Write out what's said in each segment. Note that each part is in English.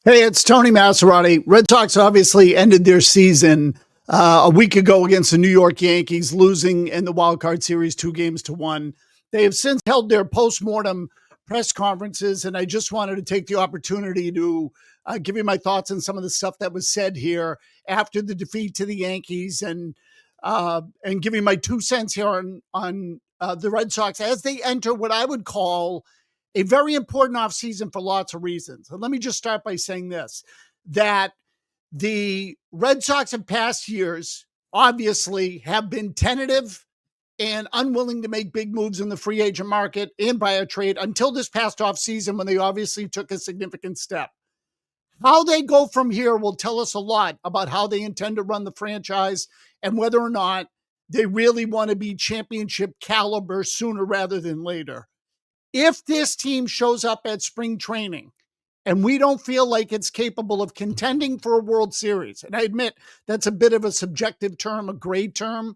Hey, it's Tony Masserati. Red Sox obviously ended their season a week ago against the New York Yankees, losing in the wild card series 2-1. They have since held their postmortem press conferences, and I just wanted to take the opportunity to give you my thoughts on some of the stuff that was said here after the defeat to the Yankees, and give you my 2 cents here on the Red Sox as they enter what I would call a very important offseason for lots of reasons. And let me just start by saying this, that the Red Sox in past years obviously have been tentative and unwilling to make big moves in the free agent market and by a trade until this past offseason when they obviously took a significant step. How they go from here will tell us a lot about how they intend to run the franchise and whether or not they really want to be championship caliber sooner rather than later. If this team shows up at spring training and we don't feel like it's capable of contending for a World Series, and I admit that's a bit of a subjective term, a grade term,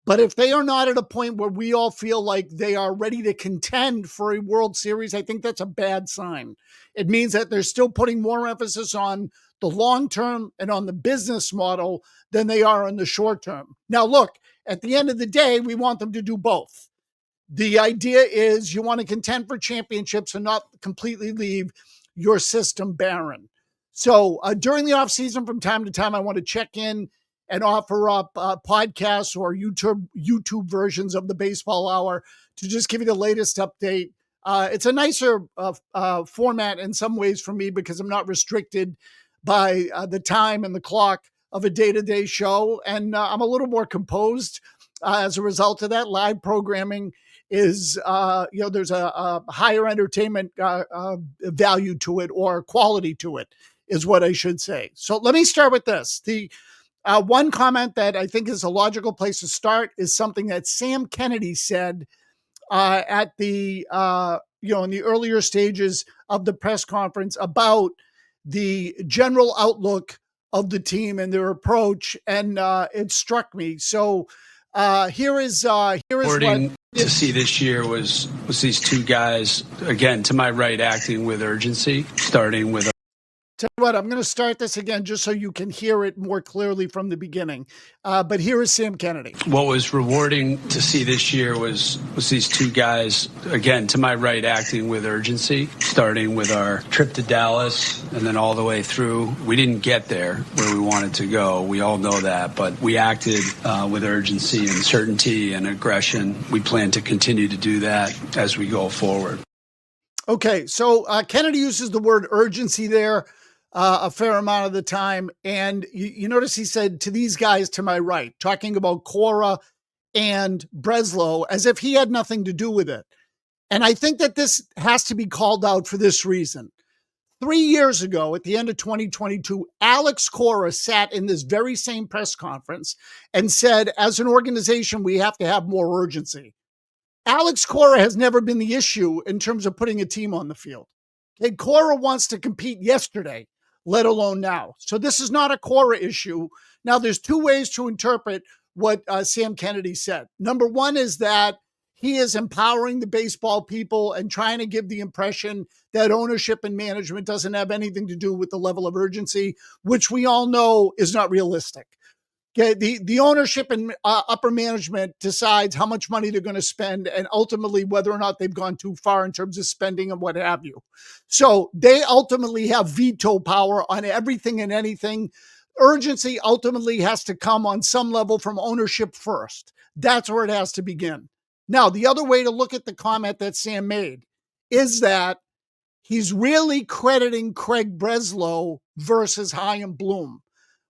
but if they are not at a point where we all feel like they are ready to contend for a World Series, I think that's a bad sign. It means that they're still putting more emphasis on the long term and on the business model than they are on the short term. Now, look, at the end of the day, we want them to do both. The idea is you want to contend for championships and not completely leave your system barren. So during the offseason, from time to time, I want to check in and offer up podcasts or YouTube versions of the Baseball Hour to just give you the latest update. It's a nicer format in some ways for me because I'm not restricted by the time and the clock of a day-to-day show. And I'm a little more composed as a result of that. Live programming is, there's a higher entertainment value to it, or quality to it, is what I should say. So let me start with this. The one comment that I think is a logical place to start is something that Sam Kennedy said at the, in the earlier stages of the press conference about the general outlook of the team and their approach. And it struck me. So here is what to see this year was these two guys, again, to my right, acting with urgency, starting with. Tell you what, I'm going to start this again just so you can hear it more clearly from the beginning. But here is Sam Kennedy. What was rewarding to see this year was these two guys, again, to my right, acting with urgency, starting with our trip to Dallas and then all the way through. We didn't get there where we wanted to go. We all know that, but we acted with urgency and certainty and aggression. We plan to continue to do that as we go forward. Okay, so Kennedy uses the word urgency there a fair amount of the time. And you notice he said to these guys to my right, talking about Cora and Breslow as if he had nothing to do with it. And I think that this has to be called out for this reason. 3 years ago, at the end of 2022, Alex Cora sat in this very same press conference and said, as an organization, we have to have more urgency. Alex Cora has never been the issue in terms of putting a team on the field. Okay, Cora wants to compete yesterday, let alone now. So this is not a Cora issue. Now, there's two ways to interpret what Sam Kennedy said. Number one is that he is empowering the baseball people and trying to give the impression that ownership and management doesn't have anything to do with the level of urgency, which we all know is not realistic. Okay, the ownership and upper management decides how much money they're going to spend and ultimately whether or not they've gone too far in terms of spending and what have you. So they ultimately have veto power on everything and anything. Urgency ultimately has to come on some level from ownership first. That's where it has to begin. Now, the other way to look at the comment that Sam made is that he's really crediting Craig Breslow versus Chaim Bloom.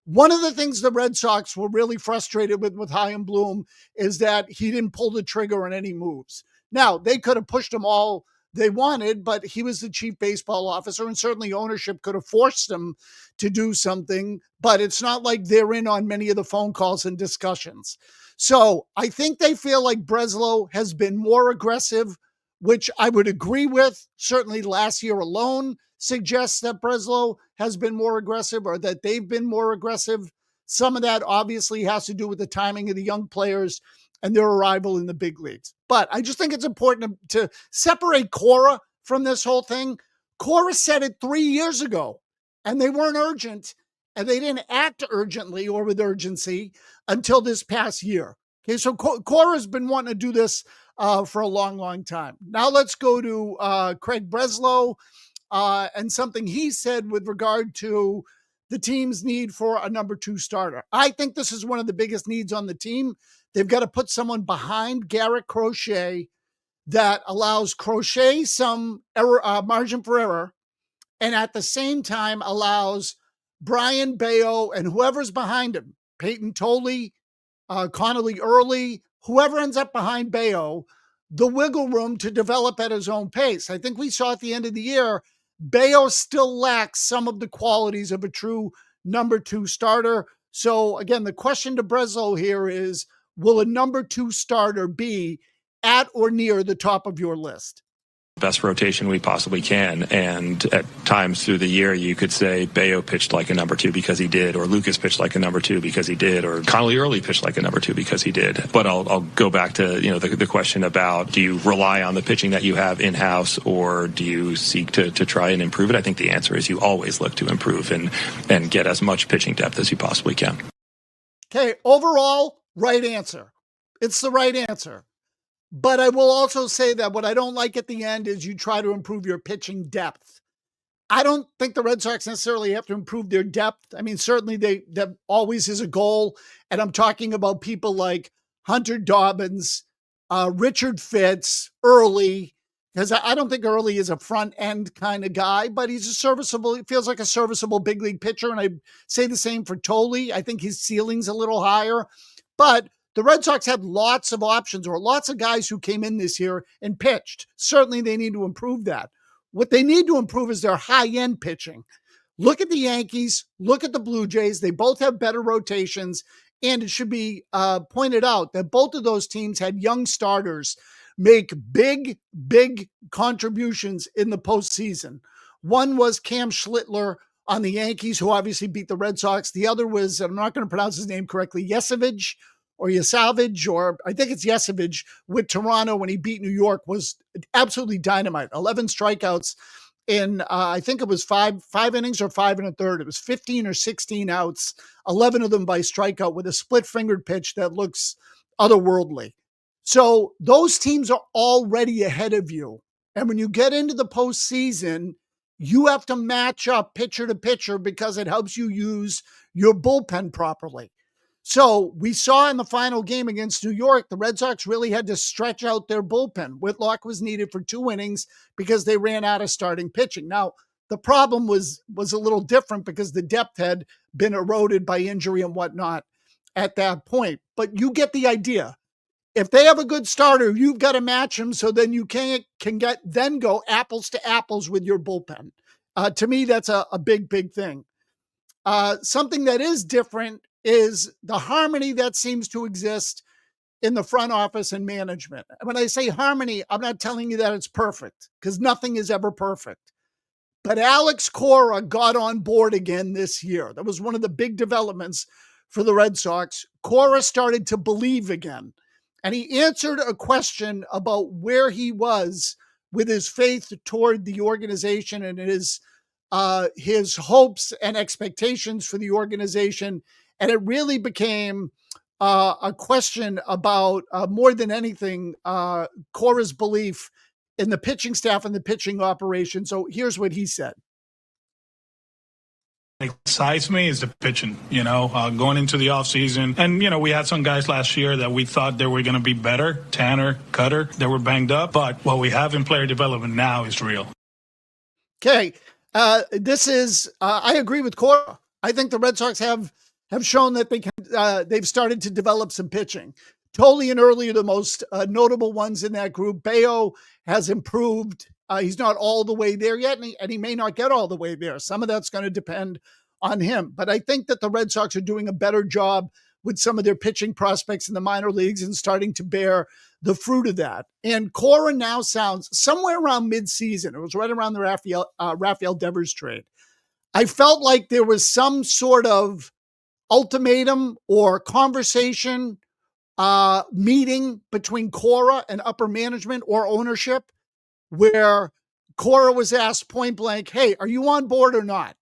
One of the things the Red Sox were really frustrated with Chaim Bloom is that he didn't pull the trigger on any moves. Now, they could have pushed him all they wanted, but he was the chief baseball officer, and certainly ownership could have forced him to do something, but it's not like they're in on many of the phone calls and discussions. So I think they feel like Breslow has been more aggressive, which I would agree with. Certainly last year alone suggests that Breslow has been more aggressive or that they've been more aggressive. Some of that obviously has to do with the timing of the young players and their arrival in the big leagues. But I just think it's important to separate Cora from this whole thing. Cora said it 3 years ago. and they weren't urgent, and they didn't act urgently or with urgency until this past year. Okay, so Cora's been wanting to do this for a long, long time. Now let's go to Craig Breslow and something he said with regard to the team's need for a number 2 starter. I think this is one of the biggest needs on the team. They've got to put someone behind Garrett Crochet that allows Crochet some margin for error, and at the same time allows Brian Bayo and whoever's behind him, Peyton Tolley, Connolly Early, whoever ends up behind Bayo, the wiggle room to develop at his own pace. I think we saw at the end of the year, Bayo still lacks some of the qualities of a true number 2 starter. So again, the question to Breslow here is, will a number 2 starter be at or near the top of your list? Best rotation we possibly can, and at times through the year you could say Bayo pitched like a number 2 because he did, or Lucas pitched like a number 2 because he did, or Connolly Early pitched like a number 2 because he did. But I'll go back to the question about, do you rely on the pitching that you have in-house, or do you seek to try and improve it? I think the answer is you always look to improve and get as much pitching depth as you possibly can. Okay, overall, right answer. It's the right answer. But I will also say that what I don't like at the end is you try to improve your pitching depth. I don't think the Red Sox necessarily have to improve their depth. I mean, certainly that always is a goal. And I'm talking about people like Hunter Dobbins, Richard Fitz, Early, because I don't think Early is a front end kind of guy, but he feels like a serviceable big league pitcher. And I say the same for Tolley. I think his ceiling's a little higher, but the Red Sox had lots of options, or lots of guys who came in this year and pitched. Certainly they need to improve that. What they need to improve is their high-end pitching. Look at the Yankees. Look at the Blue Jays. They both have better rotations. And it should be pointed out that both of those teams had young starters make big, big contributions in the postseason. One was Cam Schlittler on the Yankees, who obviously beat the Red Sox. The other was, I'm not going to pronounce his name correctly, Yesavage, or I think it's Yesavage, with Toronto when he beat New York, was absolutely dynamite. 11 strikeouts in, I think it was five innings or 5 1/3. It was 15 or 16 outs, 11 of them by strikeout with a split-fingered pitch that looks otherworldly. So those teams are already ahead of you. And when you get into the postseason, you have to match up pitcher to pitcher because it helps you use your bullpen properly. So we saw in the final game against New York, the Red Sox really had to stretch out their bullpen. Whitlock was needed for 2 innings because they ran out of starting pitching. Now, the problem was a little different because the depth had been eroded by injury and whatnot at that point. But you get the idea. If they have a good starter, you've got to match them so then you can go apples to apples with your bullpen. To me, that's a big, big thing. Something that is different is the harmony that seems to exist in the front office and management. When I say harmony, I'm not telling you that it's perfect, because nothing is ever perfect. But Alex Cora got on board again this year. That was one of the big developments for the Red Sox. Cora started to believe again, and he answered a question about where he was with his faith toward the organization and his hopes and expectations for the organization. And it really became a question about, more than anything, Cora's belief in the pitching staff and the pitching operation. So here's what he said. Excites me is the pitching, going into the offseason. And, we had some guys last year that we thought they were going to be better. Tanner, Cutter, they were banged up. But what we have in player development now is real. Okay. I agree with Cora. I think the Red Sox have shown that they've started to develop some pitching. Tolley and Early are the most notable ones in that group. Bayo has improved. He's not all the way there yet, and he may not get all the way there. Some of that's going to depend on him. But I think that the Red Sox are doing a better job with some of their pitching prospects in the minor leagues and starting to bear the fruit of that. And Cora now sounds somewhere around midseason. It was right around the Rafael Devers trade. I felt like there was some sort of ultimatum or conversation meeting between Cora and upper management or ownership, where Cora was asked point blank, hey, are you on board or not?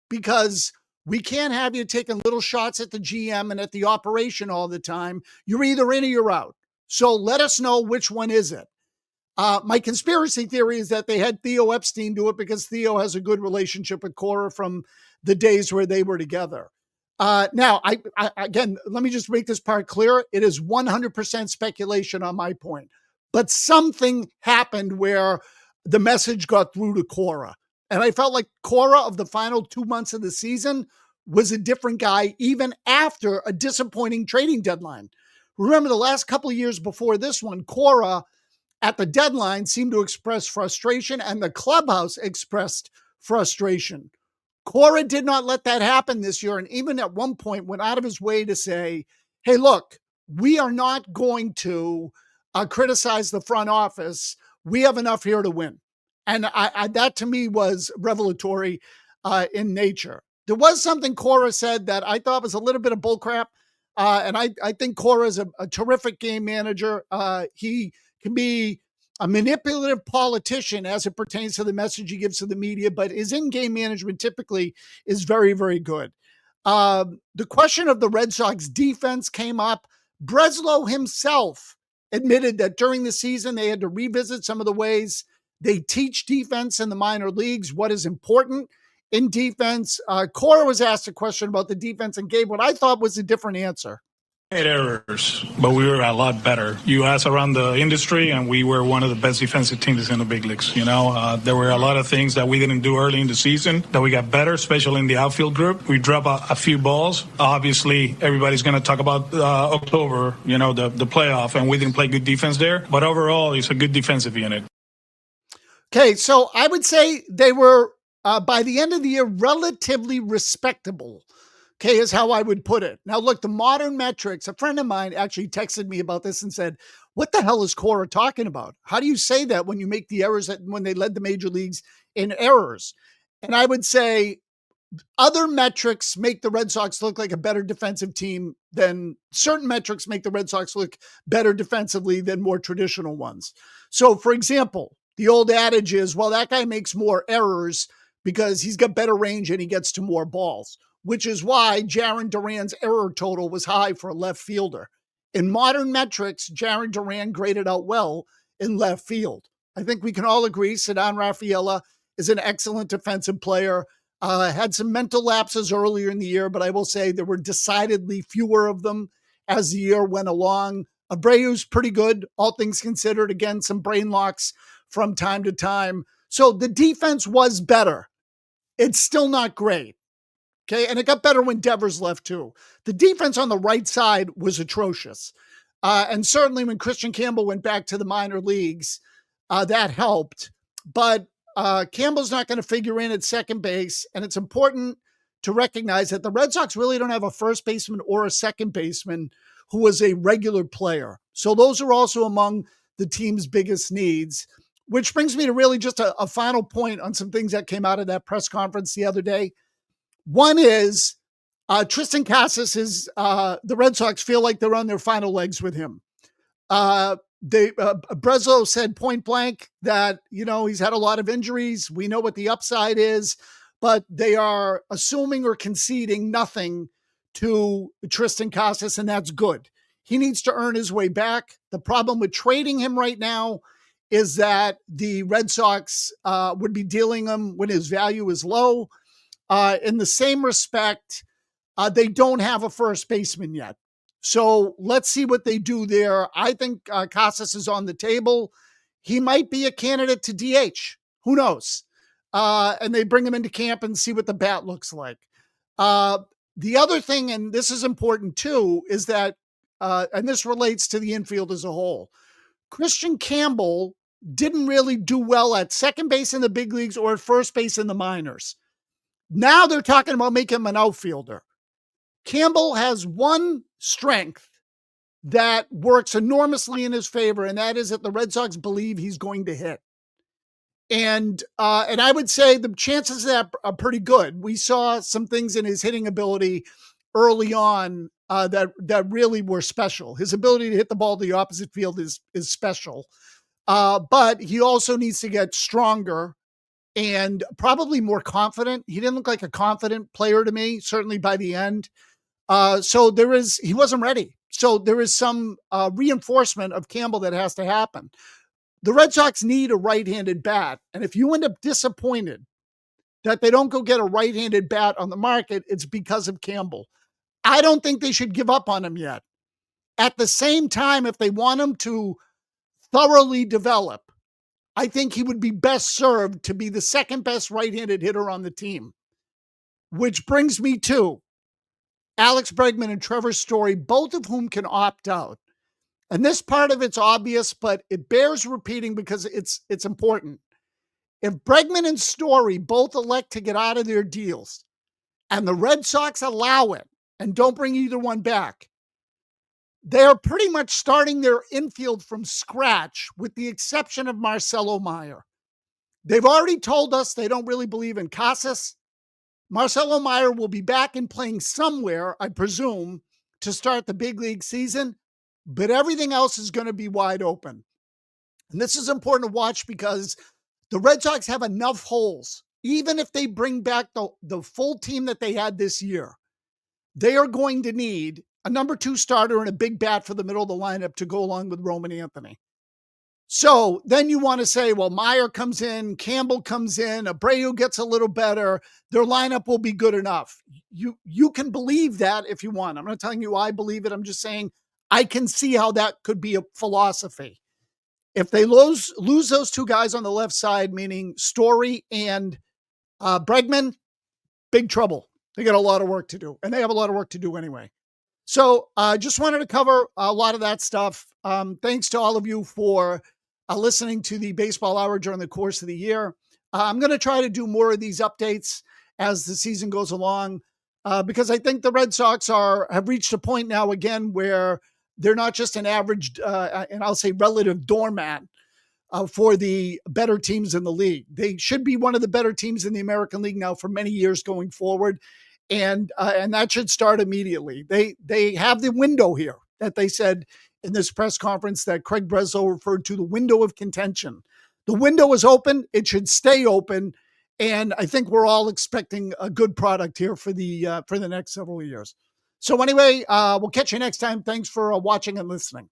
because we can't have you taking little shots at the GM and at the operation all the time. You're either in or you're out. So let us know which one is it. My conspiracy theory is that they had Theo Epstein do it because Theo has a good relationship with Cora from the days where they were together. Now, I again, let me just make this part clear. It is 100% speculation on my point, but something happened where the message got through to Cora. And I felt like Cora of the final 2 months of the season was a different guy, even after a disappointing trading deadline. Remember the last couple of years before this one, Cora at the deadline seemed to express frustration, and the clubhouse expressed frustration. Cora did not let that happen this year, and even at one point went out of his way to say, hey, look, we are not going to criticize the front office. We have enough here to win. And that to me was revelatory in nature. There was something Cora said that I thought was a little bit of bullcrap. And I think Cora is a terrific game manager. He can be a manipulative politician as it pertains to the message he gives to the media, but his in-game management typically is very, very good. The question of the Red Sox defense came up. Breslow himself admitted that during the season, they had to revisit some of the ways they teach defense in the minor leagues, what is important in defense. Cora was asked a question about the defense and gave what I thought was a different answer. 8 errors, but we were a lot better. You ask around the industry, and we were one of the best defensive teams in the big leagues. There were a lot of things that we didn't do early in the season that we got better, especially in the outfield group. We dropped a few balls. Obviously, everybody's going to talk about October, the playoff, and we didn't play good defense there. But overall, it's a good defensive unit. Okay, so I would say they were, by the end of the year, relatively respectable. Okay, is how I would put it. Now, look, the modern metrics, a friend of mine actually texted me about this and said, what the hell is Cora talking about? How do you say that when you make the errors when they led the major leagues in errors? And I would say other metrics make the Red Sox look like a better defensive team than certain metrics make the Red Sox look better defensively than more traditional ones. So, for example, the old adage is, well, that guy makes more errors because he's got better range and he gets to more balls, which is why Jarren Duran's error total was high for a left fielder. In modern metrics, Jarren Duran graded out well in left field. I think we can all agree Ceddanne Rafaela is an excellent defensive player. Had some mental lapses earlier in the year, but I will say there were decidedly fewer of them as the year went along. Abreu's pretty good, all things considered. Again, some brain locks from time to time. So the defense was better. It's still not great. Okay, and it got better when Devers left too. The defense on the right side was atrocious. And certainly when Christian Campbell went back to the minor leagues, that helped. But Campbell's not going to figure in at second base. And it's important to recognize that the Red Sox really don't have a first baseman or a second baseman who was a regular player. So those are also among the team's biggest needs, which brings me to really just a final point on some things that came out of that press conference the other day. One is Tristan Casas is the Red Sox feel like they're on their final legs with him. Breslow said point blank that, he's had a lot of injuries. We know what the upside is, but they are assuming or conceding nothing to Tristan Casas, and that's good. He needs to earn his way back. The problem with trading him right now is that the Red Sox would be dealing him when his value is low. In the same respect, they don't have a first baseman yet. So let's see what they do there. I think Casas is on the table. He might be a candidate to DH. Who knows? And they bring him into camp and see what the bat looks like. The other thing, and this is important too, is that, and this relates to the infield as a whole, Christian Campbell didn't really do well at second base in the big leagues or at first base in the minors. Now they're talking about making him an outfielder. Campbell has one strength that works enormously in his favor, and that is that the Red Sox believe he's going to hit. And I would say the chances of that are pretty good. We saw some things in his hitting ability early on that really were special. His ability to hit the ball to the opposite field is special. But he also needs to get stronger and probably more confident. He didn't look like a confident player to me, certainly by the end. So he wasn't ready. So there is some reinforcement of Campbell that has to happen. The Red Sox need a right-handed bat. And if you end up disappointed that they don't go get a right-handed bat on the market, it's because of Campbell. I don't think they should give up on him yet. At the same time, if they want him to thoroughly develop, I think he would be best served to be the second best right-handed hitter on the team. Which brings me to Alex Bregman and Trevor Story, both of whom can opt out. And this part of it's obvious, but it bears repeating because it's important. If Bregman and Story both elect to get out of their deals and the Red Sox allow it and don't bring either one back, they're pretty much starting their infield from scratch with the exception of Marcelo Meyer. They've already told us they don't really believe in Casas. Marcelo Meyer will be back and playing somewhere, I presume, to start the big league season, but everything else is going to be wide open. And this is important to watch because the Red Sox have enough holes. Even if they bring back the full team that they had this year, they are going to need a number 2 starter and a big bat for the middle of the lineup to go along with Roman Anthony. So then you want to say, well, Meyer comes in, Campbell comes in, Abreu gets a little better, their lineup will be good enough. You can believe that if you want. I'm not telling you I believe it. I'm just saying I can see how that could be a philosophy. If they lose those 2 guys on the left side, meaning Story and Bregman, big trouble. They got a lot of work to do, and they have a lot of work to do anyway. So just wanted to cover a lot of that stuff. Thanks to all of you for listening to the Baseball Hour during the course of the year. I'm going to try to do more of these updates as the season goes along because I think the Red Sox have reached a point now again where they're not just an average, and I'll say relative doormat for the better teams in the league. They should be one of the better teams in the American League now for many years going forward. And that should start immediately. They have the window here that they said in this press conference that Craig Breslow referred to, the window of contention. The window is open. It should stay open. And I think we're all expecting a good product here for the next several years. So anyway, we'll catch you next time. Thanks for watching and listening.